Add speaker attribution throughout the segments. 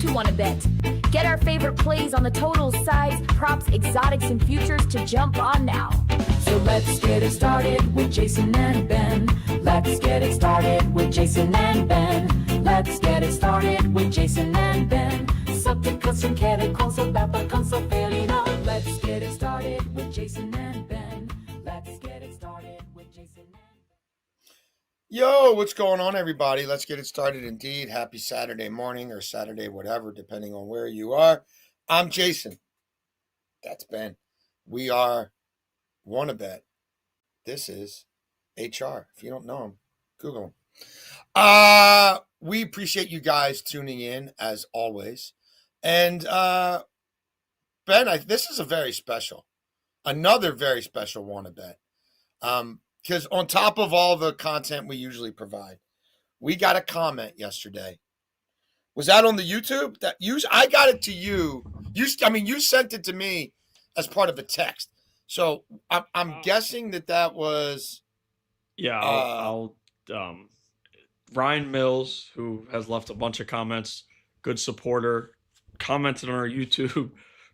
Speaker 1: to wanna bet. Get our favorite plays on the totals, sides, props, exotics, and futures to jump on now. So let's get it started with Jason and Ben. Let's get it started with Jason and Ben. Let's get it started with Jason and Ben. Subject som kräver konsolbabba konsolfelina. Let's get it started with Jason and Ben. Let's get it started with Jason and Ben.
Speaker 2: Yo, what's going on, everybody? Let's get it started indeed. Happy Saturday morning or Saturday, whatever, depending on where you are. I'm Jason. That's Ben. We are WannaBet. This is HR. If you don't know him, Google him. We appreciate you guys tuning in as always. And Ben, this is a very special, another very special WannaBet. Because on top of all the content we usually provide, we got a comment yesterday. Was that on the YouTube? I got it to you. You sent it to me as part of a text. So I'm guessing that was.
Speaker 3: Yeah, I'll Ryan Mills, who has left a bunch of comments, good supporter, commented on our YouTube.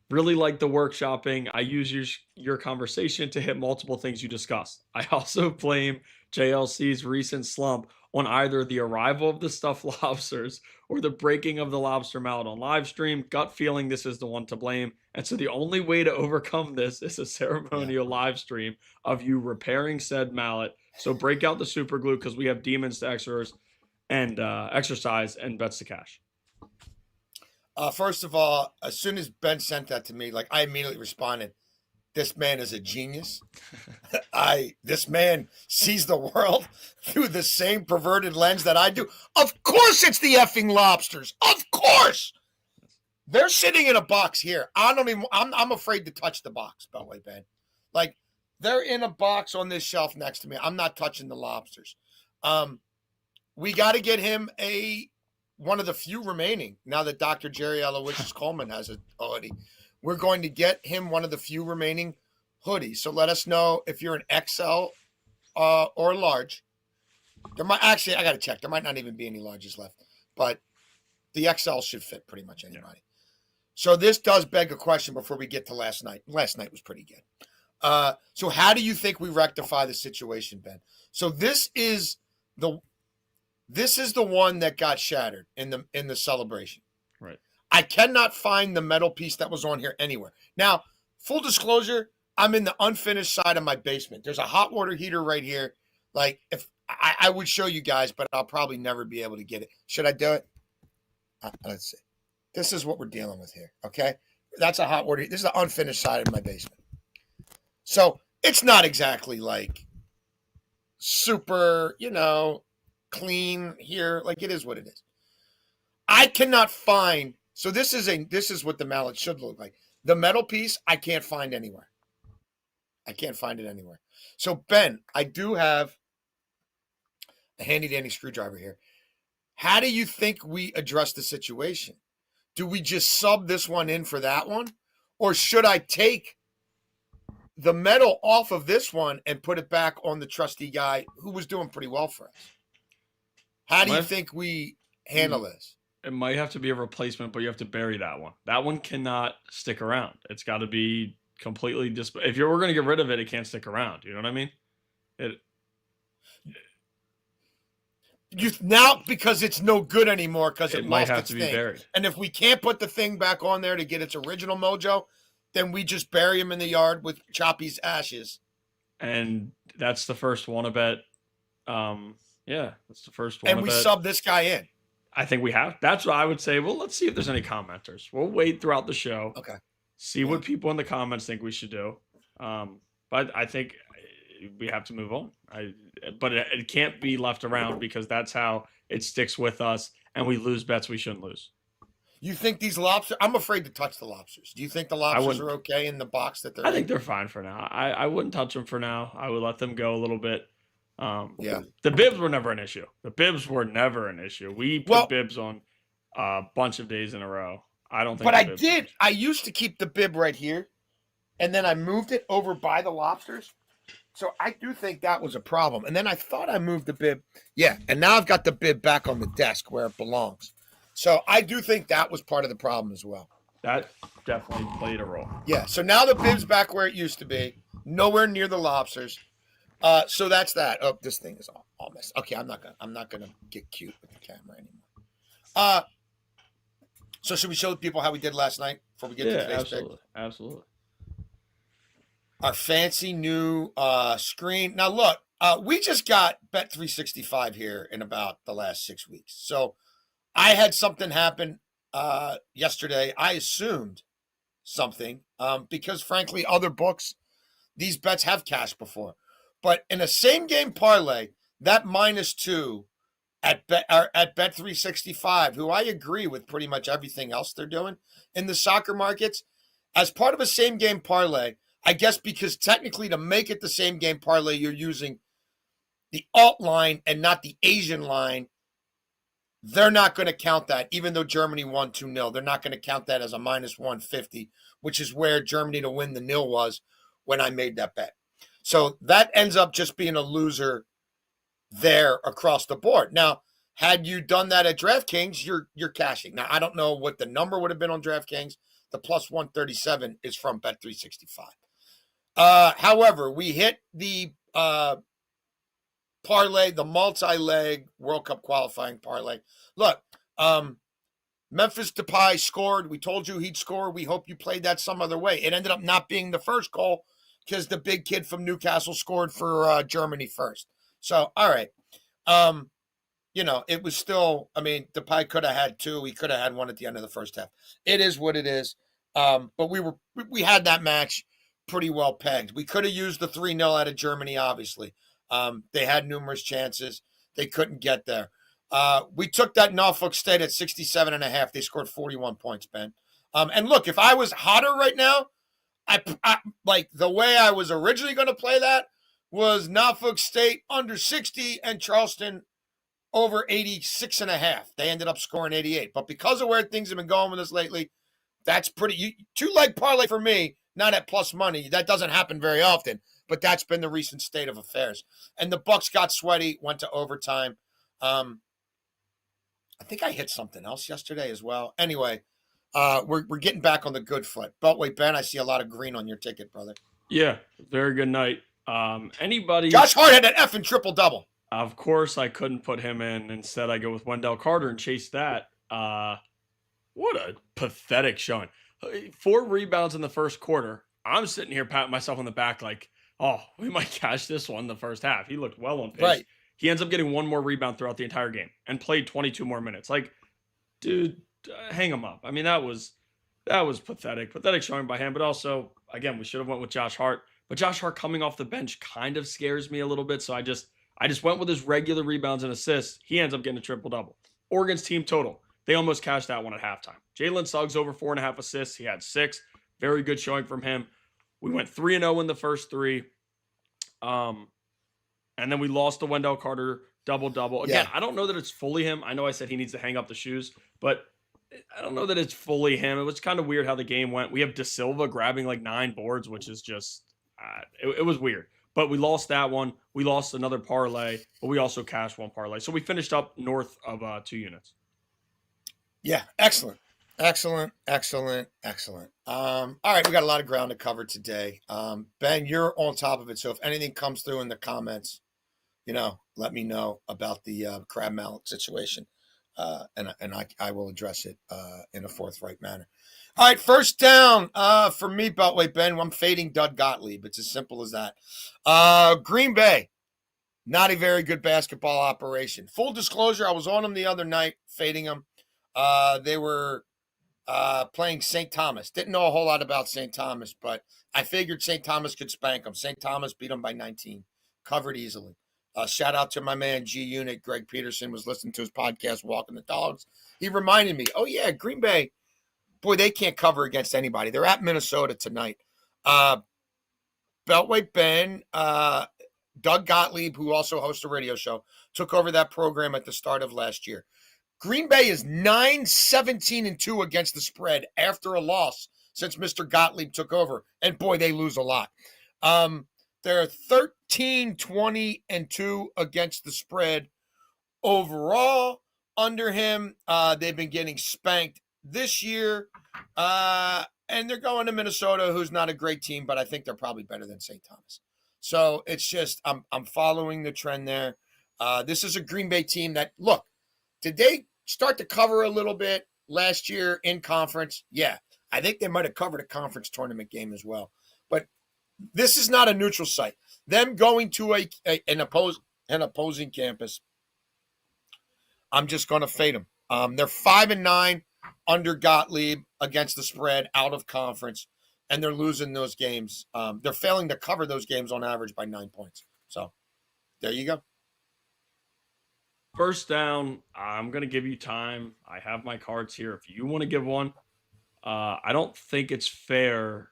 Speaker 3: Really like the workshopping. I use your conversation to hit multiple things you discussed. I also blame JLC's recent slump on either the arrival of the stuffed lobsters or the breaking of the lobster mallet on live stream. Gut feeling this is the one to blame. And so the only way to overcome this is a ceremonial live stream of you repairing said mallet. So break out the super glue because we have demons to exercise and bets to cash.
Speaker 2: First of all, as soon as Ben sent that to me, I immediately responded, this man is a genius. This man sees the world through the same perverted lens that I do. Of course it's the effing lobsters. Of course. They're sitting in a box here. I'm afraid to touch the box, by the way, Ben. They're in a box on this shelf next to me. I'm not touching the lobsters. We got to get him one of the few remaining, now that Dr. Jerry Aloysius Coleman has a hoodie. We're going to get him one of the few remaining hoodies. So let us know if you're an XL or large. I got to check. There might not even be any larges left. But the XL should fit pretty much anybody. Yeah. So this does beg a question before we get to last night. Last night was pretty good. So how do you think we rectify the situation, Ben? So this is the one that got shattered in the celebration.
Speaker 3: Right.
Speaker 2: I cannot find the metal piece that was on here anywhere. Now, full disclosure, I'm in the unfinished side of my basement. There's a hot water heater right here. If I would show you guys, but I'll probably never be able to get it. Should I do it? Let's see. This is what we're dealing with here. Okay. That's a hot water. This is the unfinished side of my basement. So it's not exactly super, clean here. It is what it is. I cannot find. So this is what the mallet should look like. The metal piece I can't find anywhere. I can't find it anywhere. So Ben, I do have a handy dandy screwdriver here. How do you think we address the situation? Do we just sub this one in for that one? Or should I take the metal off of this one and put it back on the trusty guy who was doing pretty well for us? How do you think we handle this?
Speaker 3: It might have to be a replacement, but you have to bury that one. That one cannot stick around. It's got to be completely if we're going to get rid of it, it can't stick around. You know what I mean?
Speaker 2: Now because it's no good anymore because it
Speaker 3: might
Speaker 2: lost
Speaker 3: have
Speaker 2: its
Speaker 3: to be
Speaker 2: thing.
Speaker 3: buried.
Speaker 2: And if we can't put the thing back on there to get its original mojo, then we just bury him in the yard with Choppy's ashes.
Speaker 3: And that's the first WannaBet. Yeah, that's the first WannaBet.
Speaker 2: And we sub this guy in.
Speaker 3: I think we have. That's what I would say. Well, let's see if there's any commenters. We'll wait throughout the show.
Speaker 2: Okay.
Speaker 3: See what people in the comments think we should do. But I think we have to move on. But it can't be left around because that's how it sticks with us and we lose bets we shouldn't lose.
Speaker 2: You think these lobsters? I'm afraid to touch the lobsters. Do you think the lobsters are okay in the box that they're in?
Speaker 3: I think they're fine for now. I wouldn't touch them for now. I would let them go a little bit.
Speaker 2: Yeah.
Speaker 3: The bibs were never an issue. We put bibs on a bunch of days in a row. I don't think.
Speaker 2: But I did. I used to keep the bib right here, and then I moved it over by the lobsters. So I do think that was a problem. And then I thought I moved the bib. Yeah, and now I've got the bib back on the desk where it belongs. So I do think that was part of the problem as well.
Speaker 3: That definitely played a role.
Speaker 2: Yeah. So now the bib's back where it used to be, nowhere near the lobsters. So that's that. Oh, this thing is all messed. Okay, I'm not gonna get cute with the camera anymore. So should we show the people how we did last night before we get to today's pick?
Speaker 3: Absolutely.
Speaker 2: Our fancy new screen. Now look, we just got Bet365 here in about the last 6 weeks. So I had something happen yesterday. I assumed something because frankly, other books, these bets have cashed before. But in a same game parlay, that -2 at Bet365, who I agree with pretty much everything else they're doing in the soccer markets, as part of a same game parlay, I guess because technically to make it the same game parlay, you're using the alt line and not the Asian line. They're not going to count that, even though Germany won 2-0. They're not going to count that as a -150, which is where Germany to win the nil was when I made that bet. So that ends up just being a loser there across the board. Now, had you done that at DraftKings, you're cashing. Now, I don't know what the number would have been on DraftKings. The +137 is from Bet365. However, we hit the parlay, the multi-leg World Cup qualifying parlay. Look, Memphis Depay scored. We told you he'd score. We hope you played that some other way. It ended up not being the first goal because the big kid from Newcastle scored for Germany first. So, all right. It was still, Depay could have had 2. He could have had 1 at the end of the first half. It is what it is. But we had that match pretty well pegged. We could have used the 3-0 out of Germany, obviously. They had numerous chances. They couldn't get there. We took that Norfolk State at 67.5. They scored 41 points, Ben. And look, if I was hotter right now, I like the way I was originally going to play that was Norfolk State under 60 and Charleston over 86.5. They ended up scoring 88. But because of where things have been going with us lately, that's pretty. 2-leg parlay for me, not at plus money. That doesn't happen very often, but that's been the recent state of affairs. And the Bucks got sweaty, went to overtime. I think I hit something else yesterday as well. Anyway, we're getting back on the good foot. Beltway Ben, I see a lot of green on your ticket, brother.
Speaker 3: Yeah, very good night. Anybody?
Speaker 2: Josh Hart had an effing triple-double.
Speaker 3: Of course, I couldn't put him in. Instead, I go with Wendell Carter and chase that. What a pathetic showing. 4 rebounds in the first quarter. I'm sitting here patting myself on the back like, oh, we might cash this one in the first half. He looked well on pace.
Speaker 2: Right.
Speaker 3: He ends up getting 1 more rebound throughout the entire game and played 22 more minutes. Like, dude, hang him up. I mean, that was pathetic. Pathetic showing by him. But also, again, we should have went with Josh Hart. But Josh Hart coming off the bench kind of scares me a little bit. So I just went with his regular rebounds and assists. He ends up getting a triple-double. Oregon's team total. They almost cashed that one at halftime. Jalen Suggs over 4.5 assists. He had 6. Very good showing from him. We went 3-0 in the first 3. And then we lost to Wendell Carter double-double. Again, I don't know that it's fully him. I know I said he needs to hang up the shoes, but I don't know that it's fully him. It was kind of weird how the game went. We have De Silva grabbing like 9 boards, which is just it was weird. But we lost that one. We lost another parlay, but we also cashed 1 parlay. So we finished up north of 2 units.
Speaker 2: Yeah, excellent. All right, we got a lot of ground to cover today. Ben, you're on top of it. So if anything comes through in the comments, let me know about the crab mallet situation. And I will address it in a forthright manner. All right, first down for me, Beltway Ben. I'm fading Doug Gottlieb. It's as simple as that. Green Bay, not a very good basketball operation. Full disclosure, I was on them the other night, fading them. They were playing St. Thomas. Didn't know a whole lot about St. Thomas, but I figured St. Thomas could spank them. St. Thomas beat them by 19. Covered easily. Shout out to my man G Unit. Greg Peterson was listening to his podcast, Walking the Dogs. He reminded me, oh, yeah, Green Bay, boy, they can't cover against anybody. They're at Minnesota tonight. Beltway Ben, Doug Gottlieb, who also hosts a radio show, took over that program at the start of last year. Green Bay is 9-17-2 against the spread after a loss since Mr. Gottlieb took over. And, boy, they lose a lot. They're 13-20-2 against the spread overall. under him. They've been getting spanked this year. And they're going to Minnesota, who's not a great team, but I think they're probably better than St. Thomas. So it's just I'm following the trend there. This is a Green Bay team that, look, did they start to cover a little bit last year in conference? Yeah. I think they might have covered a conference tournament game as well. But this is not a neutral site. Them going to an opposing campus, I'm just going to fade them. They're 5-9 under Gottlieb against the spread out of conference, and they're losing those games. They're failing to cover those games on average by 9 points. So there you go.
Speaker 3: First down, I'm going to give you time. I have my cards here. If you want to give one, I don't think it's fair.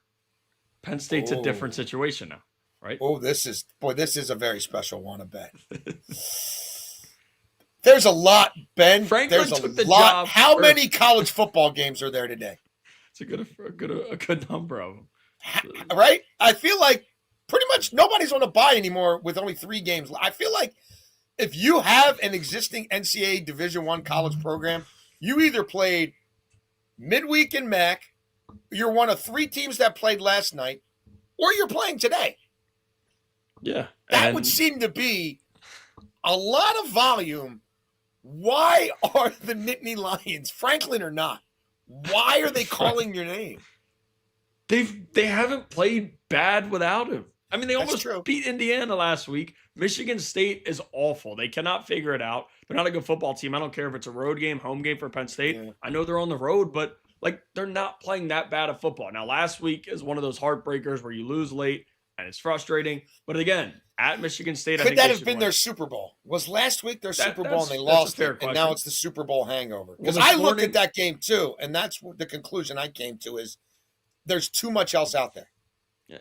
Speaker 3: Penn State's a different situation now, right?
Speaker 2: Oh, this is a very special one, I bet. There's a lot, Ben.
Speaker 3: Franklin
Speaker 2: There's
Speaker 3: took
Speaker 2: a
Speaker 3: the
Speaker 2: lot.
Speaker 3: job
Speaker 2: How
Speaker 3: first.
Speaker 2: many college football games are there today?
Speaker 3: It's a good number of them.
Speaker 2: Right? I feel like pretty much nobody's on a bye anymore with only 3 games. I feel like if you have an existing NCAA Division I college program, you either played midweek in MAC, you're one of 3 teams that played last night, or you're playing today.
Speaker 3: Yeah.
Speaker 2: That would seem to be a lot of volume. Why are the Nittany Lions, Franklin or not, why are they calling your name?
Speaker 3: They haven't played bad without him. I mean, they
Speaker 2: That's
Speaker 3: almost
Speaker 2: true.
Speaker 3: beat Indiana last week. Michigan State is awful. They cannot figure it out. They're not a good football team. I don't care if it's a road game, home game for Penn State.
Speaker 2: Yeah.
Speaker 3: I know they're on the road, but they're not playing that bad of football. Now, last week is one of those heartbreakers where you lose late and it's frustrating. But again, at Michigan State, I
Speaker 2: Could
Speaker 3: think
Speaker 2: that
Speaker 3: they
Speaker 2: have
Speaker 3: should
Speaker 2: been
Speaker 3: win.
Speaker 2: their Super Bowl? Was last week their Super Bowl and they
Speaker 3: that's a
Speaker 2: lost
Speaker 3: fair
Speaker 2: it, and now
Speaker 3: question.
Speaker 2: it's the Super Bowl hangover? Because
Speaker 3: Well,
Speaker 2: I
Speaker 3: this
Speaker 2: looked
Speaker 3: morning-
Speaker 2: at that game too, and that's the conclusion I came to is there's too much else out there.
Speaker 3: Yeah,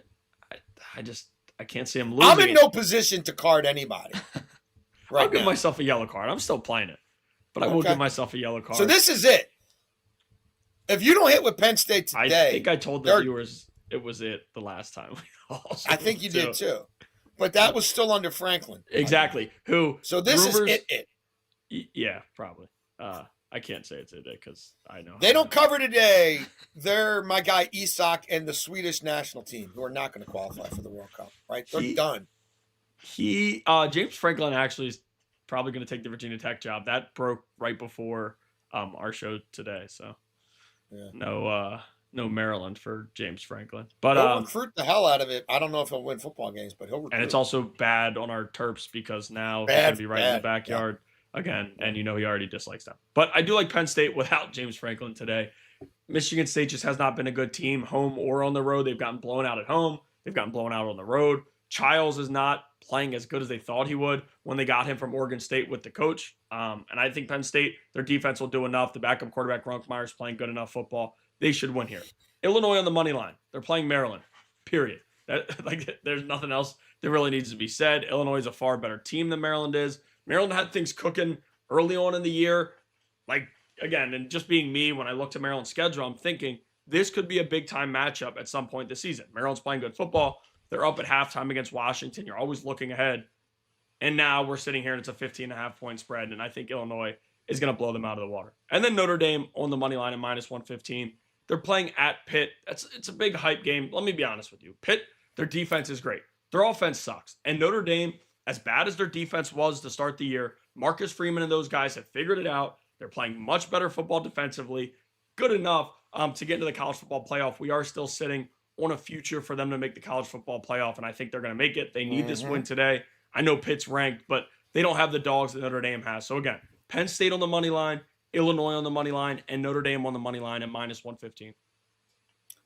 Speaker 3: I can't see him losing.
Speaker 2: I'm in
Speaker 3: it.
Speaker 2: no position to card anybody. Right
Speaker 3: I'll give
Speaker 2: now.
Speaker 3: myself a yellow card. I'm still playing it, but I will
Speaker 2: Okay.
Speaker 3: give myself a yellow card.
Speaker 2: So this is it. If you don't hit with Penn State today,
Speaker 3: I think I told the
Speaker 2: they're-
Speaker 3: viewers it was it the last time. we lost
Speaker 2: I think you did too. But that was still under Franklin.
Speaker 3: Exactly. Who?
Speaker 2: So this
Speaker 3: rumors,
Speaker 2: is it.
Speaker 3: Yeah, probably. I can't say it's it because I know
Speaker 2: They don't cover today. They're my guy Isak and the Swedish national team, who are not going to qualify for the World Cup. Right? They're done.
Speaker 3: James Franklin actually is probably going to take the Virginia Tech job. That broke right before our show today. So
Speaker 2: Yeah.
Speaker 3: no Maryland for James Franklin. But
Speaker 2: He'll recruit the hell out of it. I don't know if he'll win football games, but he'll recruit.
Speaker 3: and it's also bad on our Terps because now he's
Speaker 2: Bad,
Speaker 3: going to be right in the
Speaker 2: bad,
Speaker 3: backyard again, and he already dislikes them. But I do like Penn State without James Franklin today. Michigan State just has not been a good team, home or on the road. They've gotten blown out at home. They've gotten blown out on the road. Childs is not playing as good as they thought he would when they got him from Oregon State with the coach. And I think Penn State, their defense will do enough. The backup quarterback, Runkmeyer's playing good enough football. They should win here. Illinois on the money line. They're playing Maryland, period. There's nothing else that really needs to be said. Illinois is a far better team than Maryland is. Maryland had things cooking early on in the year. Again, and just being me, when I look to Maryland's schedule, I'm thinking this could be a big-time matchup at some point this season. Maryland's playing good football. They're up at halftime against Washington. You're always looking ahead. And now we're sitting here and it's a 15.5-point spread, and I think Illinois is going to blow them out of the water. And then Notre Dame on the money line at -115. They're playing at Pitt. It's a big hype game. Let me be honest with you. Pitt, their defense is great. Their offense sucks. And Notre Dame, as bad as their defense was to start the year, Marcus Freeman and those guys have figured it out. They're playing much better football defensively. Good enough to get into the college football playoff. We are still sitting on a future for them to make the college football playoff, and I think they're going to make it. They need this win today. I know Pitt's ranked, but they don't have the dogs that Notre Dame has. So again, Penn State on the money line, Illinois on the money line, and Notre Dame on the money line at -115.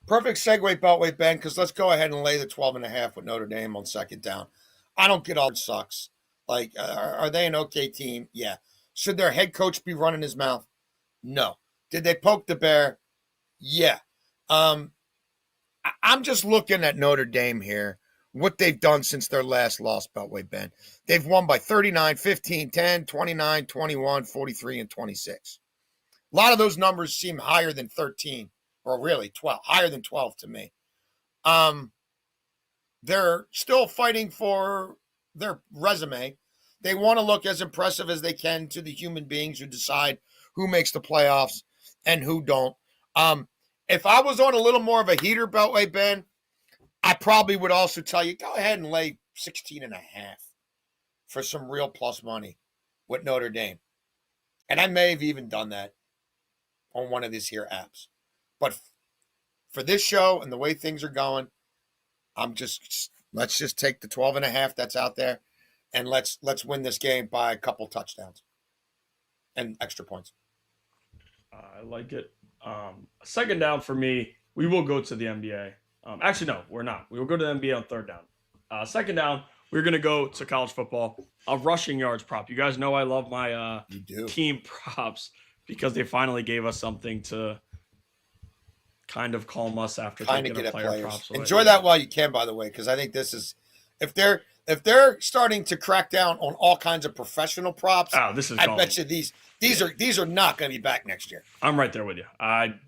Speaker 2: Perfect segue, Beltway, Ben, because let's go ahead and lay the 12.5 with Notre Dame on second down. I don't get all it sucks. Are they an okay team? Yeah. Should their head coach be running his mouth? No. Did they poke the bear? Yeah. I'm just looking at Notre Dame here, what they've done since their last loss, Beltway, Ben. They've won by 39, 15, 10, 29, 21, 43, and 26. A lot of those numbers seem higher than 13, or really 12, higher than 12 to me. They're still fighting for their resume. They want to look as impressive as they can to the human beings who decide who makes the playoffs and who don't. If I was on a little more of a heater, Beltway Ben, I probably would also tell you, go ahead and lay 16.5 for some real plus money with Notre Dame. And I may have even done that on one of these here apps. But for this show and the way things are going, let's just take the 12.5 that's out there, and let's win this game by a couple touchdowns and extra points.
Speaker 3: I like it. Second down for me, we will go to the NBA. Actually, no, we're not. We will go to the NBA on third down. Second down, we're going to go to college football. A rushing yards prop. You guys know I love my team props because they finally gave us something to kind of calm us after taking a player props.
Speaker 2: Enjoy that while you can, by the way, because I think this is if they're starting to crack down on all kinds of professional props.
Speaker 3: Oh, this is.
Speaker 2: I bet you these are not going to be back next year.
Speaker 3: I'm right there with you.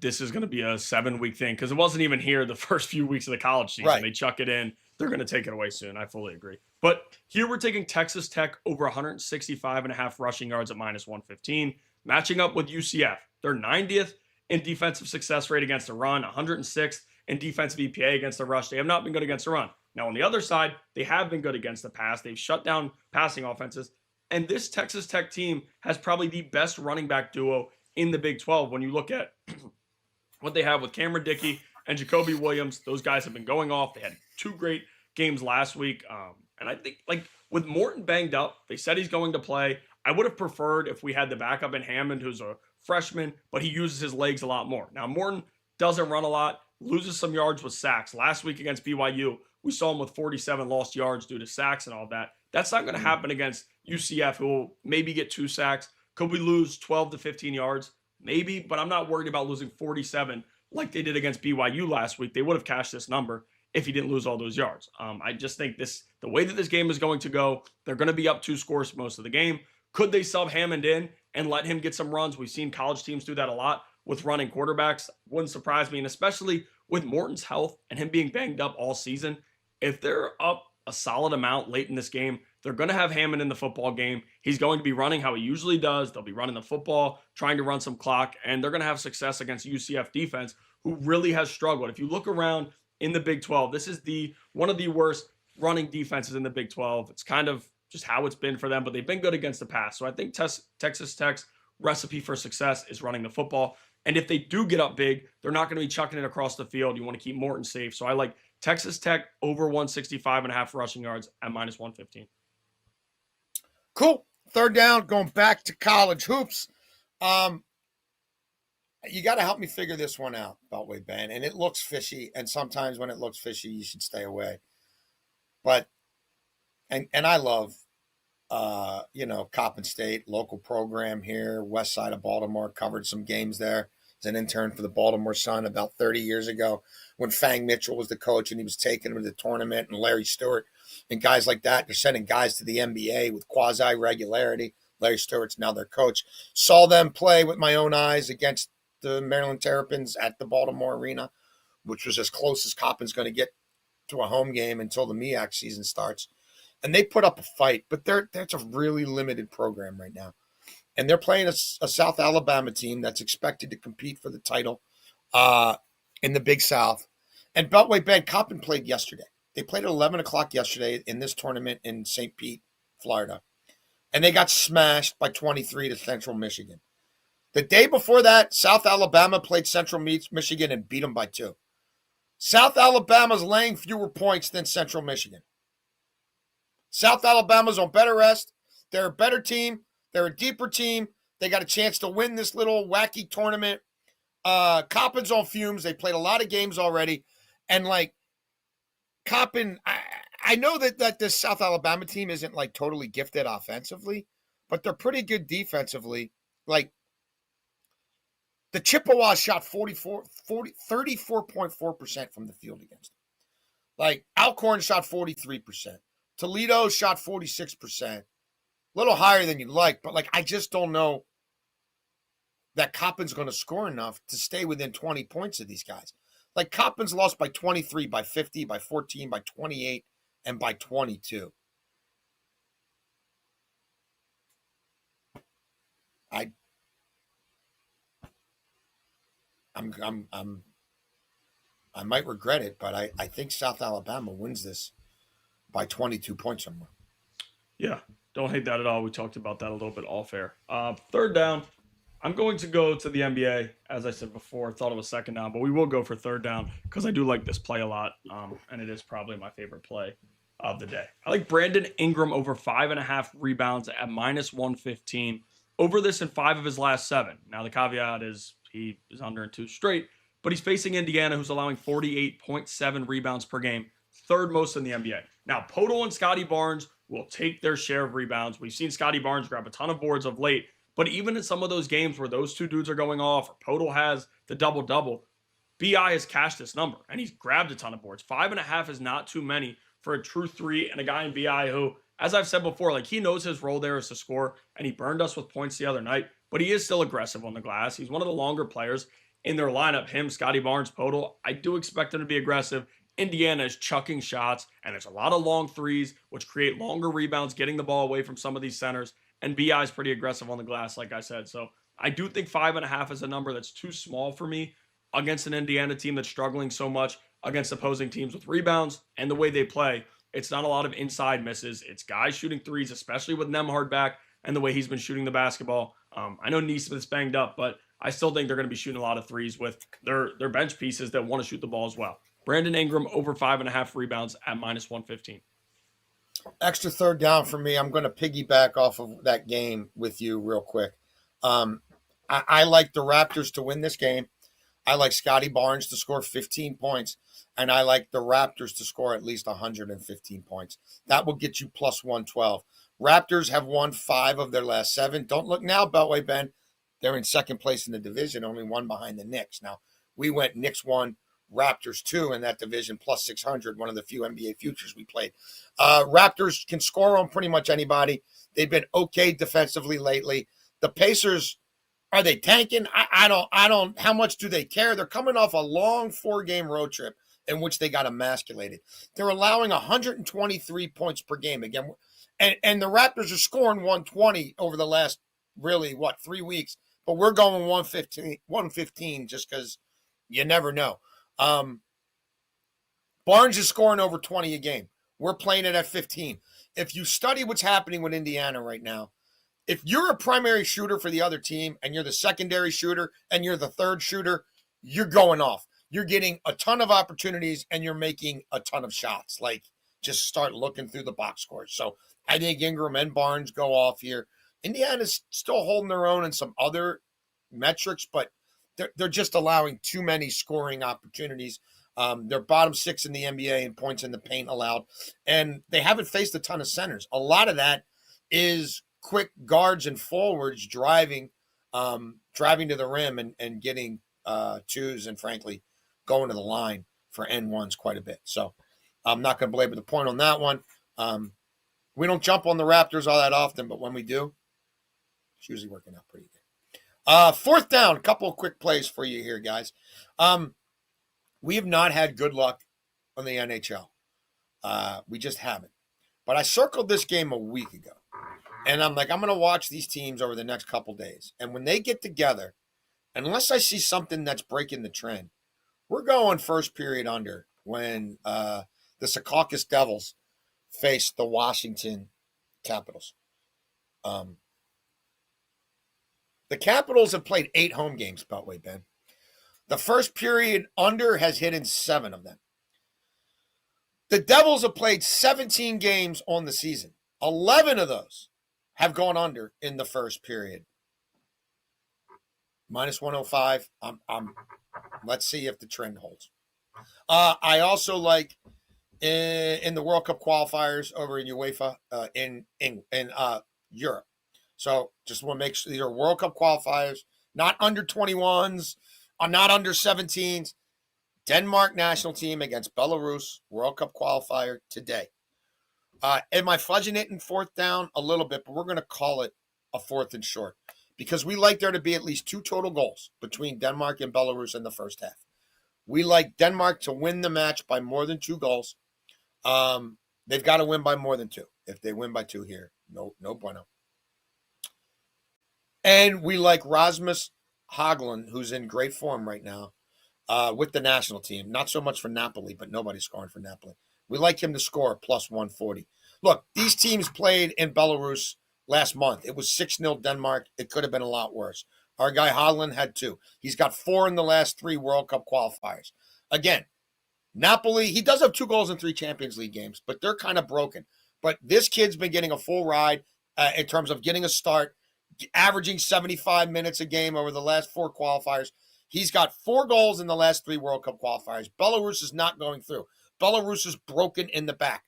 Speaker 3: This is going to be a 7-week thing because it wasn't even here the first few weeks of the college season.
Speaker 2: Right.
Speaker 3: They chuck it in. They're going to take it away soon. I fully agree. But here we're taking Texas Tech over 165.5 rushing yards at -115, matching up with UCF. They're 90th in defensive success rate against the run, 106th in defensive EPA against the rush. They have not been good against the run. Now, on the other side, they have been good against the pass. They've shut down passing offenses. And this Texas Tech team has probably the best running back duo in the Big 12 when you look at what they have with Cameron Dickey and Jacoby Williams. Those guys have been going off. They had 2 great games last week. And I think, like, with Morton banged up, they said he's going to play. I would have preferred if we had the backup in Hammond, who's a freshman, but he uses his legs a lot more. Now, Morton doesn't run a lot, loses some yards with sacks. Last week against BYU, we saw him with 47 lost yards due to sacks and all that. That's not going to happen against UCF, who will maybe get 2 sacks. Could we lose 12 to 15 yards? Maybe, but I'm not worried about losing 47 like they did against BYU last week. They would have cashed this number if he didn't lose all those yards. I just think the way that this game is going to go, they're going to be up 2 scores for most of the game. Could they sub Hammond in and let him get some runs? We've seen college teams do that a lot with running quarterbacks. Wouldn't surprise me, and especially with Morton's health and him being banged up all season, if they're up a solid amount late in this game, they're going to have Hammond in the football game. He's going to be running how he usually does. They'll be running the football, trying to run some clock, and they're going to have success against UCF defense, who really has struggled. If you look around in the Big 12, this is one of the worst running defenses in the Big 12. It's kind of just how it's been for them, but they've been good against the pass. So I think Texas Tech's recipe for success is running the football. And if they do get up big, they're not going to be chucking it across the field. You want to keep Morton safe. So I like Texas Tech over 165.5 rushing yards at -115.
Speaker 2: Cool. Third down, going back to college hoops. You got to help me figure this one out, Beltway Ben. And it looks fishy. And sometimes when it looks fishy, you should stay away. But, and I love, Coppin State, local program here, west side of Baltimore, covered some games there. As an intern for the Baltimore Sun about 30 years ago when Fang Mitchell was the coach and he was taking them to the tournament, and Larry Stewart and guys like that. They're sending guys to the NBA with quasi-regularity. Larry Stewart's now their coach. Saw them play with my own eyes against the Maryland Terrapins at the Baltimore Arena, which was as close as Coppin's going to get to a home game until the MEAC season starts. And they put up a fight, but that's a really limited program right now. And they're playing a South Alabama team that's expected to compete for the title in the Big South. And Beltway Ben, Coppin played yesterday. They played at 11 o'clock yesterday in this tournament in St. Pete, Florida. And they got smashed by 23 to Central Michigan. The day before that, South Alabama played Central Michigan and beat them by 2. South Alabama's laying fewer points than Central Michigan. South Alabama's on better rest. They're a better team. They're a deeper team. They got a chance to win this little wacky tournament. Coppin's on fumes. They played a lot of games already. And, Coppin, I know that this South Alabama team isn't, totally gifted offensively, but they're pretty good defensively. The Chippewas shot 34.4% from the field against them. Alcorn shot 43%. Toledo shot 46%. A little higher than you'd like, but I just don't know that Coppin's going to score enough to stay within 20 points of these guys. Coppin's lost by 23, by 50, by 14, by 28, and by 22. I I might regret it, but I think South Alabama wins this by 22 points or more.
Speaker 3: Yeah, don't hate that at all. We talked about that a little bit off air. Third down, I'm going to go to the NBA. As I said before, thought it was second down, but we will go for third down because I do like this play a lot, and it is probably my favorite play of the day. I like Brandon Ingram over 5.5 rebounds at -115. Over this in 5 of his last 7. Now the caveat is he is under in 2 straight, but he's facing Indiana, who's allowing 48.7 rebounds per game, third most in the NBA. Now Podol and Scotty Barnes will take their share of rebounds. We've seen Scotty Barnes grab a ton of boards of late, but even in some of those games where those two dudes are going off, or Podol has the double-double, BI has cashed this number, and he's grabbed a ton of boards. 5.5 is not too many for a true 3 and a guy in BI who, as I've said before, like he knows his role there is to score, and he burned us with points the other night, but he is still aggressive on the glass. He's one of the longer players in their lineup. Him, Scotty Barnes, Podol, I do expect him to be aggressive. Indiana is chucking shots, and there's a lot of long threes, which create longer rebounds, getting the ball away from some of these centers. And BI is pretty aggressive on the glass, like I said. So I do think 5.5 is a number that's too small for me against an Indiana team that's struggling so much against opposing teams with rebounds and the way they play. It's not a lot of inside misses. It's guys shooting threes, especially with Nembhard back and the way he's been shooting the basketball. I know Neesmith's banged up, but I still think they're going to be shooting a lot of threes with their bench pieces that want to shoot the ball as well. Brandon Ingram over 5.5 rebounds at -115.
Speaker 2: Extra third down for me. I'm going to piggyback off of that game with you real quick. I like the Raptors to win this game. I like Scotty Barnes to score 15 points, and I like the Raptors to score at least 115 points. That will get you plus 112. Raptors have won 5 of their last 7. Don't look now, Beltway Ben. They're in second place in the division, only 1 behind the Knicks. Now, we went Knicks 1, Raptors 2 in that division, plus 600, one of the few NBA futures we played. Raptors can score on pretty much anybody. They've been okay defensively lately. The Pacers, are they tanking? I don't, how much do they care? They're coming off a long 4-game road trip in which they got emasculated. They're allowing 123 points per game again. And the Raptors are scoring 120 over the last, really, 3 weeks. But we're going 115 just because you never know. Barnes is scoring over 20 a game. We're playing it at 15. If you study what's happening with Indiana right now, if you're a primary shooter for the other team and you're the secondary shooter and you're the third shooter, you're going off. You're getting a ton of opportunities and you're making a ton of shots. Like, just start looking through the box scores. So I think Ingram and Barnes go off here. Indiana's still holding their own in some other metrics, but they're just allowing too many scoring opportunities. They're bottom 6 in the NBA in points in the paint allowed, and they haven't faced a ton of centers. A lot of that is quick guards and forwards driving to the rim and getting twos and, frankly, going to the line for N1s quite a bit. So I'm not going to belabor the point on that one. We don't jump on the Raptors all that often, but when we do, it's usually working out pretty good. Fourth down, a couple of quick plays for you here, guys. We have not had good luck on the NHL. We just haven't. But I circled this game a week ago. And I'm like, I'm going to watch these teams over the next couple days. And when they get together, unless I see something that's breaking the trend, we're going first period under when the Secaucus Devils face the Washington Capitals. The Capitals have played 8 home games, Beltway Ben. The first period under has hit in 7 of them. The Devils have played 17 games on the season. 11 of those have gone under in the first period. Minus 105. Let's see if the trend holds. I also like in the World Cup qualifiers over in UEFA in Europe. So just want to make sure these are World Cup qualifiers, not under 21s, not under 17s. Denmark national team against Belarus, World Cup qualifier today. Am I fudging it in fourth down? A little bit, but we're going to call it a fourth and short because we like there to be at least 2 total goals between Denmark and Belarus in the first half. We like Denmark to win the match by more than 2 goals. They've got to win by more than 2. If they win by 2 here, no bueno. And we like Rasmus Hagelin, who's in great form right now with the national team. Not so much for Napoli, but nobody's scoring for Napoli. We like him to score plus 140. Look, these teams played in Belarus last month. It was 6-0 Denmark. It could have been a lot worse. Our guy Hagelin had 2. He's got 4 in the last 3 World Cup qualifiers. Again, Napoli, he does have 2 goals in 3 Champions League games, but they're kind of broken. But this kid's been getting a full ride in terms of getting a start, averaging 75 minutes a game over the last 4 qualifiers. He's got 4 goals in the last 3 World Cup qualifiers. Belarus is not going through. Belarus is broken in the back.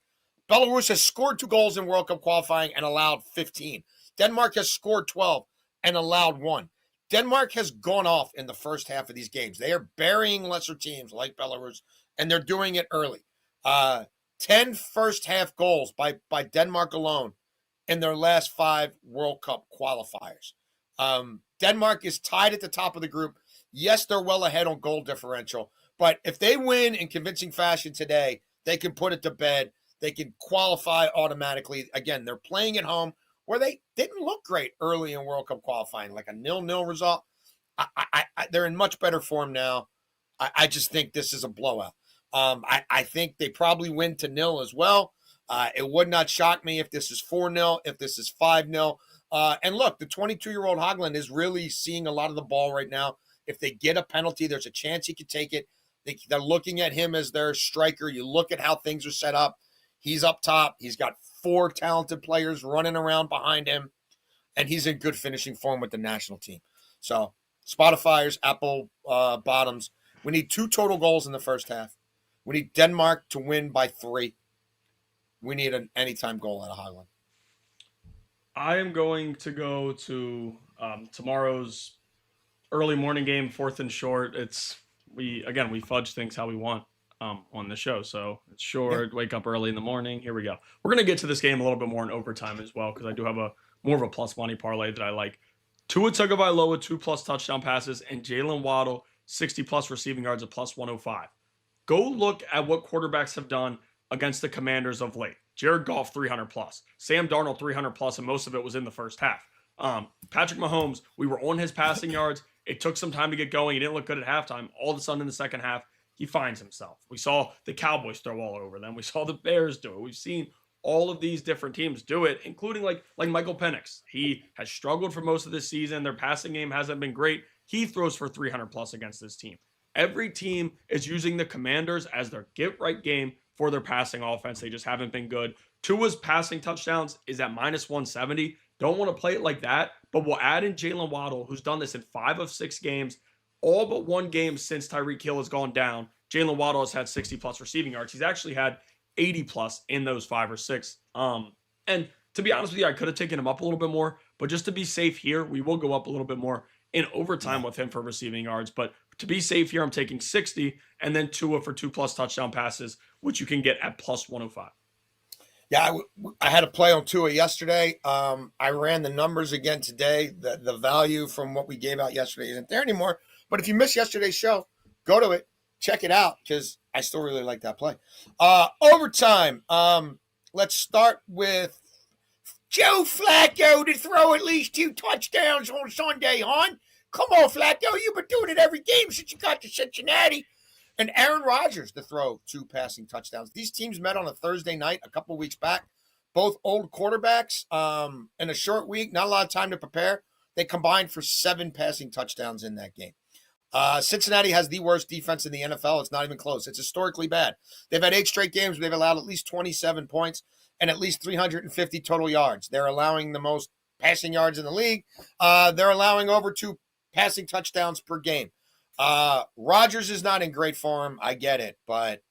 Speaker 2: Belarus has scored 2 goals in World Cup qualifying and allowed 15. Denmark has scored 12 and allowed 1. Denmark has gone off in the first half of these games. They are burying lesser teams like Belarus, and they're doing it early. 10 first half goals by Denmark alone in their last 5 World Cup qualifiers. Denmark is tied at the top of the group. Yes, they're well ahead on goal differential, but if they win in convincing fashion today, they can put it to bed. They can qualify automatically. Again, they're playing at home where they didn't look great early in World Cup qualifying, like a 0-0 result. They're in much better form now. I just think this is a blowout. I think they probably win to 0 as well. It would not shock me if this is 4-0, if this is 5-0. And look, the 22-year-old Hagelin is really seeing a lot of the ball right now. If they get a penalty, there's a chance he could take it. They're looking at him as their striker. You look at how things are set up. He's up top. He's got 4 talented players running around behind him, and he's in good finishing form with the national team. So, Spotify's Apple bottoms. We need 2 total goals in the first half. We need Denmark to win by 3. We need an anytime goal out of Hagelin.
Speaker 3: I am going to go to tomorrow's early morning game, 4th and short. We fudge things how we want on the show. So it's short, wake up early in the morning. Here we go. We're going to get to this game a little bit more in overtime as well, because I do have more of a plus money parlay that I like. Tua Tagovailoa, 2+ touchdown passes, and Jalen Waddle, 60+ receiving yards at plus 105. Go look at what quarterbacks have done against the Commanders of late. Jared Goff, 300+. Sam Darnold, 300+, and most of it was in the first half. Patrick Mahomes, we were on his passing yards. It took some time to get going. He didn't look good at halftime. All of a sudden in the second half, he finds himself. We saw the Cowboys throw all over them. We saw the Bears do it. We've seen all of these different teams do it, including like Michael Penix. He has struggled for most of this season. Their passing game hasn't been great. He throws for 300+ against this team. Every team is using the Commanders as their get-right game for their passing offense. They just haven't been good. Tua's passing touchdowns is at minus 170. Don't want to play it like that, but we'll add in Jalen Waddle, who's done this in 5 of 6 games, all but 1 game since Tyreek Hill has gone down. Jalen Waddle has had 60+ receiving yards. He's actually had 80+ in those 5 or 6. And to be honest with you, I could have taken him up a little bit more, but just to be safe here, we will go up a little bit more in overtime with him for receiving yards. But to be safe here, I'm taking 60 and then Tua for 2+ touchdown passes, which you can get at plus 105.
Speaker 2: Yeah, I had a play on Tua yesterday. I ran the numbers again today. The value from what we gave out yesterday isn't there anymore. But if you missed yesterday's show, go to it, check it out, because I still really like that play. Overtime. Let's start with Joe Flacco to throw at least 2 touchdowns on Sunday, hon. Come on, Flacco. You've been doing it every game since you got to Cincinnati. And Aaron Rodgers to throw 2 passing touchdowns. These teams met on a Thursday night a couple weeks back. Both old quarterbacks in a short week, not a lot of time to prepare. They combined for 7 passing touchdowns in that game. Cincinnati has the worst defense in the NFL. It's not even close. It's historically bad. They've had 8 straight games where they've allowed at least 27 points and at least 350 total yards. They're allowing the most passing yards in the league. They're allowing over 2 passing touchdowns per game. Rodgers is not in great form. I get it, but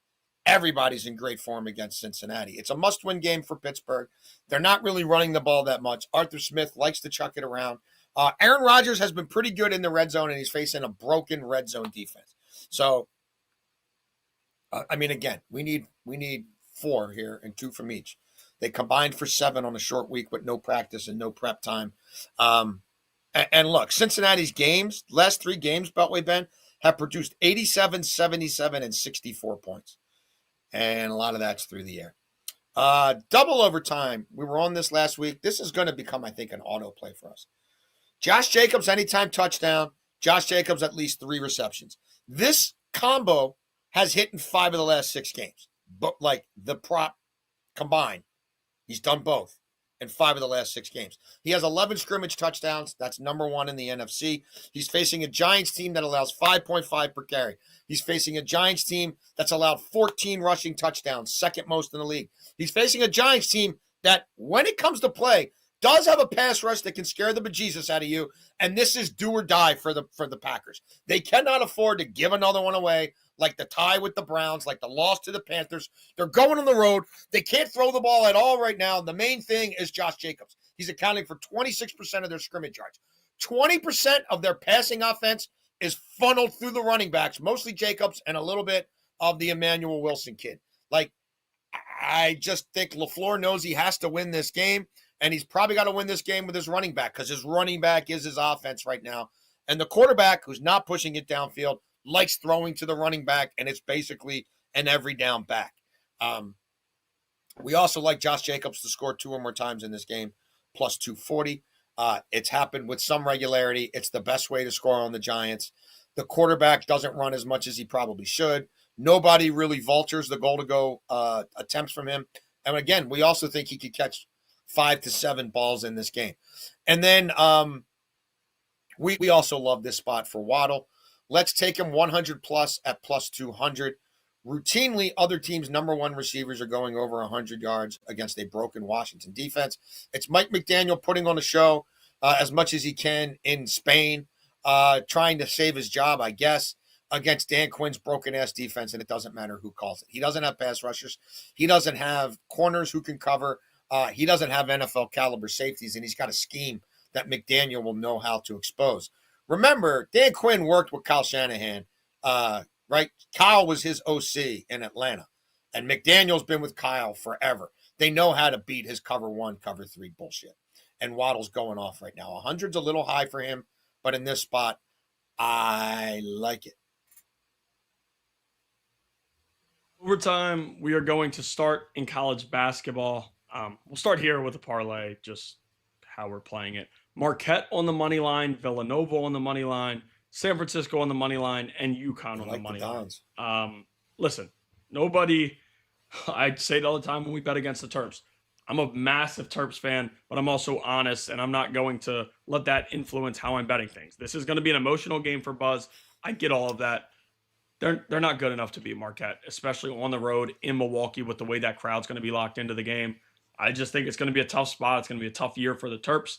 Speaker 2: everybody's in great form against Cincinnati. It's a must-win game for Pittsburgh. They're not really running the ball that much. Arthur Smith likes to chuck it around. Aaron Rodgers has been pretty good in the red zone, and he's facing a broken red zone defense. So, again, we need 4 here and 2 from each. They combined for 7 on a short week with no practice and no prep time. And look, Cincinnati's games, last 3 games, Beltway Ben, have produced 87, 77, and 64 points. And a lot of that's through the air. Double overtime. We were on this last week. This is going to become, I think, an auto play for us. Josh Jacobs, anytime touchdown. Josh Jacobs, at least 3 receptions. This combo has hit in 5 of the last 6 games. But like the prop combined, he's done both in 5 of the last 6 games. He has 11 scrimmage touchdowns. That's number 1 in the NFC. He's facing a Giants team that allows 5.5 per carry. He's facing a Giants team that's allowed 14 rushing touchdowns, second most in the league. He's facing a Giants team that, when it comes to play, does have a pass rush that can scare the bejesus out of you, and this is do or die for the Packers. They cannot afford to give another one away, like the tie with the Browns, like the loss to the Panthers. They're going on the road. They can't throw the ball at all right now. The main thing is Josh Jacobs. He's accounting for 26% of their scrimmage yards. 20% of their passing offense is funneled through the running backs, mostly Jacobs and a little bit of the Emmanuel Wilson kid. Like, I just think LaFleur knows he has to win this game. And he's probably got to win this game with his running back, because his running back is his offense right now. And the quarterback, who's not pushing it downfield, likes throwing to the running back, and it's basically an every down back. We also like Josh Jacobs to score 2 or more times in this game, plus 240. It's happened with some regularity. It's the best way to score on the Giants. The quarterback doesn't run as much as he probably should. Nobody really vultures the goal-to-go attempts from him. And again, we also think he could catch 5 to 7 balls in this game. And then we also love this spot for Waddle. Let's take him 100 plus at plus 200. Routinely, other teams' number 1 receivers are going over 100 yards against a broken Washington defense. It's Mike McDaniel putting on a show as much as he can in Spain, trying to save his job, I guess, against Dan Quinn's broken-ass defense, and it doesn't matter who calls it. He doesn't have pass rushers. He doesn't have corners who can cover. He doesn't have NFL caliber safeties, and he's got a scheme that McDaniel will know how to expose. Remember, Dan Quinn worked with Kyle Shanahan, right? Kyle was his OC in Atlanta, and McDaniel's been with Kyle forever. They know how to beat his cover 1, cover 3 bullshit. And Waddle's going off right now. 100's a little high for him, but in this spot, I like it.
Speaker 3: Overtime, we are going to start in college basketball. We'll start here with a parlay, just how we're playing it. Marquette on the money line, Villanova on the money line, San Francisco on the money line, and UConn on the money line. Listen, nobody, I say it all the time when we bet against the Terps. I'm a massive Terps fan, but I'm also honest, and I'm not going to let that influence how I'm betting things. This is going to be an emotional game for Buzz. I get all of that. They're not good enough to beat Marquette, especially on the road in Milwaukee with the way that crowd's going to be locked into the game. I just think it's going to be a tough spot. It's going to be a tough year for the Terps.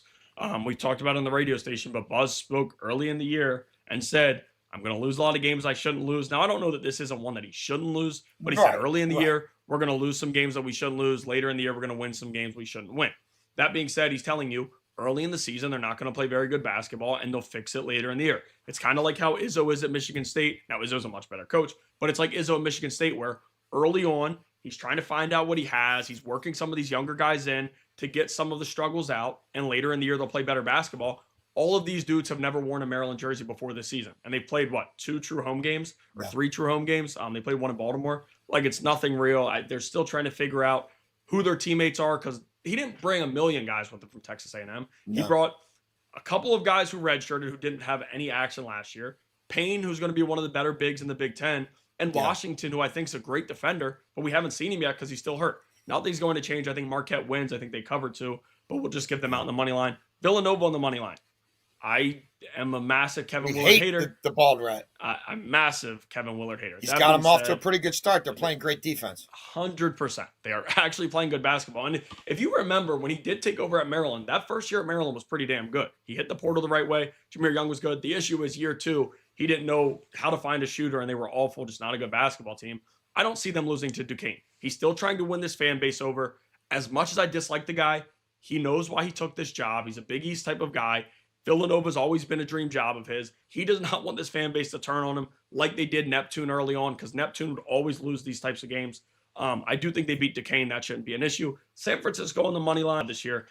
Speaker 3: We talked about it on the radio station, but Buzz spoke early in the year and said, I'm going to lose a lot of games I shouldn't lose. Now, I don't know that this isn't one that he shouldn't lose, but he said early in the year, we're going to lose some games that we shouldn't lose. Later in the year, we're going to win some games we shouldn't win. That being said, he's telling you early in the season, they're not going to play very good basketball, and they'll fix it later in the year. It's kind of like how Izzo is at Michigan State. Now, Izzo's a much better coach, but it's like Izzo at Michigan State, where early on, he's trying to find out what he has. He's working some of these younger guys in to get some of the struggles out, and later in the year, they'll play better basketball. All of these dudes have never worn a Maryland jersey before this season, and they played, 2 true home games or 3 true home games? They played 1 in Baltimore. Like, it's nothing real. They're still trying to figure out who their teammates are, because he didn't bring a million guys with him from Texas A&M. He brought a couple of guys who redshirted who didn't have any action last year. Payne, who's going to be one of the better bigs in the Big Ten, and Washington, who I think is a great defender, but we haven't seen him yet because he's still hurt. Not that he's going to change. I think Marquette wins. I think they cover 2, but we'll just give them out in the money line. Villanova on the money line. I am a massive Kevin Willard hater.
Speaker 2: The bald rat.
Speaker 3: I'm a massive Kevin Willard hater.
Speaker 2: He's got him off to a pretty good start. They're playing great defense.
Speaker 3: 100%. They are actually playing good basketball. And if you remember, when he did take over at Maryland, that first year at Maryland was pretty damn good. He hit the portal the right way. Jameer Young was good. The issue is year 2, he didn't know how to find a shooter, and they were awful, just not a good basketball team. I don't see them losing to Duquesne. He's still trying to win this fan base over. As much as I dislike the guy, he knows why he took this job. He's a Big East type of guy. Villanova's always been a dream job of his. He does not want this fan base to turn on him like they did Neptune early on, because Neptune would always lose these types of games. I do think they beat Duquesne. That shouldn't be an issue. San Francisco on the money line this year.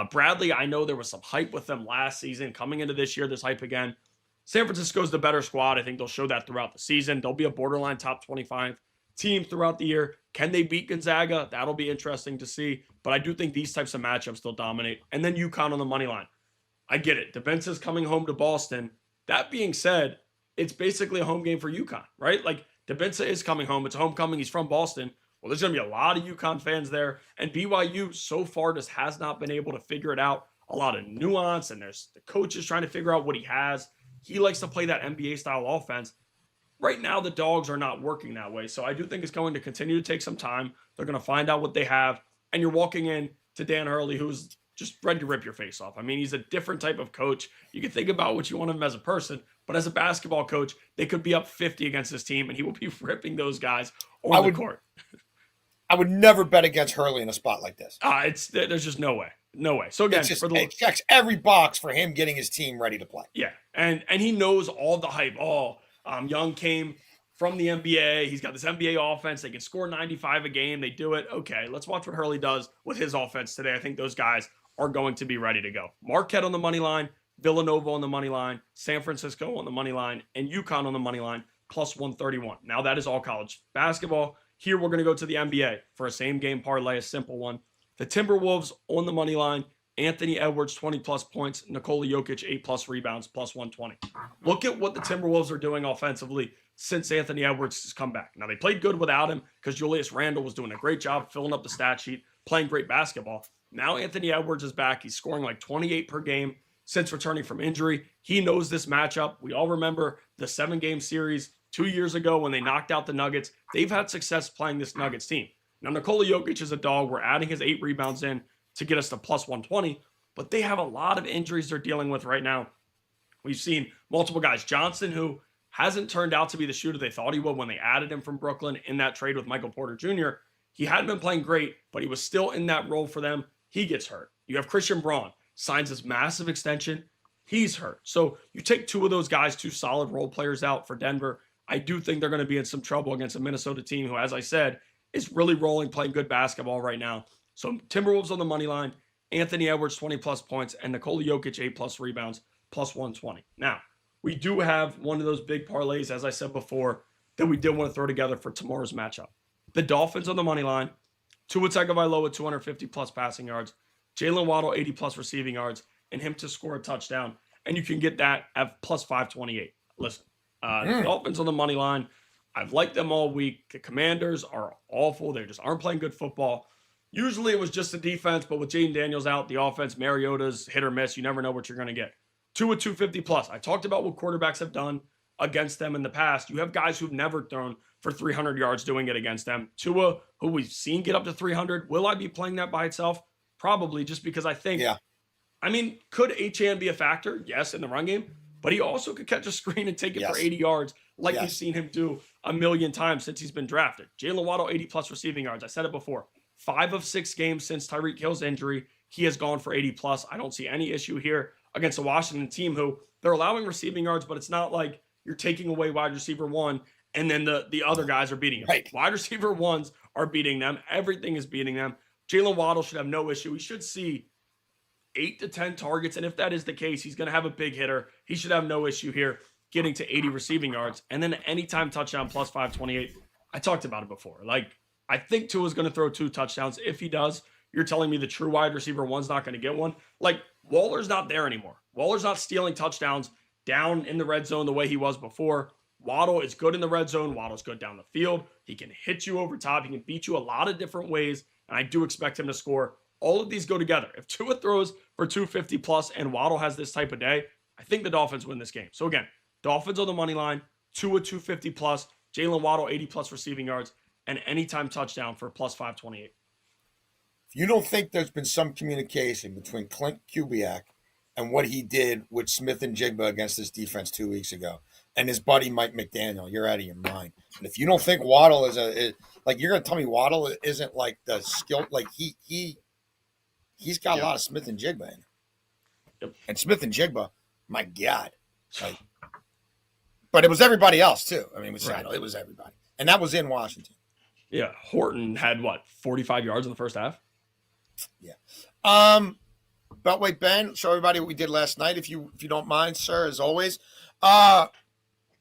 Speaker 3: Bradley, I know there was some hype with them last season. Coming into this year, there's hype again. San Francisco's the better squad. I think they'll show that throughout the season. They'll be a borderline top 25 team throughout the year. Can they beat Gonzaga? That'll be interesting to see. But I do think these types of matchups they'll dominate. And then UConn on the money line. I get it. DeVince's coming home to Boston. That being said, it's basically a home game for UConn, right? Like DeVince is coming home. It's homecoming. He's from Boston. Well, there's going to be a lot of UConn fans there. And BYU so far just has not been able to figure it out. A lot of nuance, and there's the coaches trying to figure out what he has. He likes to play that NBA style offense. Right now, the Dogs are not working that way. So I do think it's going to continue to take some time. They're going to find out what they have. And you're walking in to Dan Hurley, who's just ready to rip your face off. I mean, he's a different type of coach. You can think about what you want of him as a person, but as a basketball coach, they could be up 50 against this team, and he will be ripping those guys on the court.
Speaker 2: I would never bet against Hurley in a spot like this.
Speaker 3: There's just no way. No way. So again,
Speaker 2: it checks every box for him getting his team ready to play.
Speaker 3: Yeah, and he knows all the hype. Young came from the NBA. He's got this NBA offense. They can score 95 a game. They do it. Okay, let's watch what Hurley does with his offense today. I think those guys are going to be ready to go. Marquette on the money line, Villanova on the money line, San Francisco on the money line, and UConn on the money line, plus 131. Now that is all college basketball. Here we're going to go to the NBA for a same game parlay, a simple one. The Timberwolves on the money line, Anthony Edwards 20 plus points, Nikola Jokic 8 plus rebounds, plus 120. Look at what the Timberwolves are doing offensively since Anthony Edwards has come back. Now they played good without him because Julius Randle was doing a great job filling up the stat sheet, playing great basketball. Now Anthony Edwards is back. He's scoring like 28 per game since returning from injury. He knows this matchup. We all remember the 7-game series 2 years ago when they knocked out the Nuggets. They've had success playing this Nuggets team. Now, Nikola Jokic is a dog. We're adding his 8 rebounds in to get us to plus 120, but they have a lot of injuries they're dealing with right now. We've seen multiple guys. Johnson, who hasn't turned out to be the shooter they thought he would when they added him from Brooklyn in that trade with Michael Porter Jr. He hadn't been playing great, but he was still in that role for them. He gets hurt. You have Christian Braun, signs this massive extension. He's hurt. So you take 2 of those guys, 2 solid role players out for Denver. I do think they're going to be in some trouble against a Minnesota team who, as I said, is really rolling, playing good basketball right now. So Timberwolves on the money line, Anthony Edwards 20 plus points, and Nikola Jokic 8 plus rebounds, plus 120. Now, we do have one of those big parlays, as I said before, that we did want to throw together for tomorrow's matchup. The Dolphins on the money line, Tua Tagovailoa 250 plus passing yards, Jalen Waddle 80 plus receiving yards, and him to score a touchdown. And you can get that at plus 528. Listen, the Dolphins on the money line, I've liked them all week. The Commanders are awful. They just aren't playing good football. Usually it was just the defense, but with Jaden Daniels out, the offense, Mariota's hit or miss. You never know what you're going to get. Tua 250 plus. I talked about what quarterbacks have done against them in the past. You have guys who've never thrown for 300 yards doing it against them. Tua, who we've seen get up to 300. Will I be playing that by itself? Probably, just because I think, could Achane be a factor? Yes, in the run game, but he also could catch a screen and take it for 80 yards like you've seen him do a million times since he's been drafted. Jalen Waddle, 80 plus receiving yards. I said it before. 5 of 6 games since Tyreek Hill's injury, he has gone for 80 plus. I don't see any issue here against the Washington team who they're allowing receiving yards, but it's not like you're taking away wide receiver 1 and then the other guys are beating him.
Speaker 2: Right.
Speaker 3: Wide receiver 1s are beating them. Everything is beating them. Jalen Waddle should have no issue. He should see 8 to 10 targets, and if that is the case, he's going to have a big hitter. He should have no issue here getting to 80 receiving yards. And then anytime touchdown plus 528. I talked about it before. I think Tua's going to throw 2 touchdowns. If he does, you're telling me the true wide receiver 1's not going to get one? Waller's not there anymore. Waller's not stealing touchdowns down in the red zone the way he was before. Waddle is good in the red zone. Waddle's good down the field. He can hit you over top. He can beat you a lot of different ways, and I do expect him to score. All of these go together. If Tua throws for 250 plus and Waddle has this type of day, I think the Dolphins win this game. So again, Dolphins on the money line, Tua 250 plus, Jalen Waddle 80 plus receiving yards, and anytime touchdown for plus 528.
Speaker 2: If you don't think there's been some communication between Clint Kubiak and what he did with Smith and Jigba against this defense 2 weeks ago, and his buddy Mike McDaniel, you're out of your mind. And if you don't think Waddle is you're going to tell me Waddle isn't like the skill, he's got a lot of Smith and Jigba in him.
Speaker 3: Yep.
Speaker 2: And Smith and Jigba, my God. But it was everybody else too. I mean, it was everybody. And that was in Washington.
Speaker 3: Yeah. Horton had 45 yards in the first half?
Speaker 2: Yeah. Beltway Ben, show everybody what we did last night, if you don't mind, sir, as always.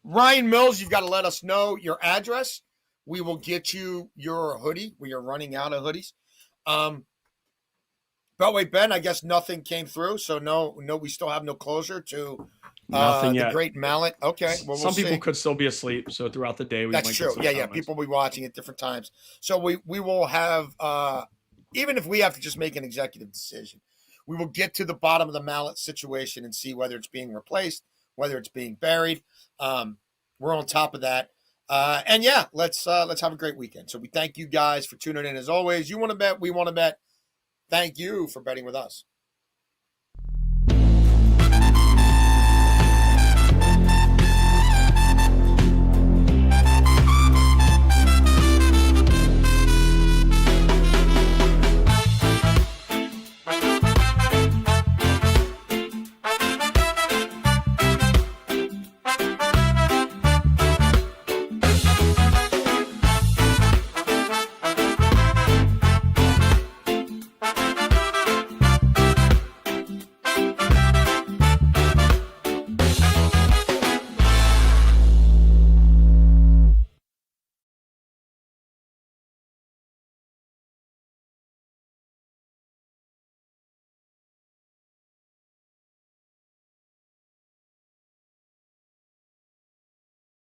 Speaker 2: Ryan Mills, you've got to let us know your address. We will get you your hoodie. We are running out of hoodies. But wait, Ben, I guess nothing came through. So no, we still have no closure to
Speaker 3: Nothing
Speaker 2: the
Speaker 3: yet.
Speaker 2: great mallet. Okay. Well,
Speaker 3: Some people
Speaker 2: see.
Speaker 3: could still be asleep, so throughout the day we
Speaker 2: That's
Speaker 3: might
Speaker 2: true.
Speaker 3: get some
Speaker 2: Yeah.
Speaker 3: comments.
Speaker 2: People will be watching at different times. So we will have, even if we have to just make an executive decision, we will get to the bottom of the mallet situation and see whether it's being replaced, whether it's being buried. We're on top of that. And yeah, let's have a great weekend. So we thank you guys for tuning in as always. You want to bet, we want to bet. Thank you for betting with us.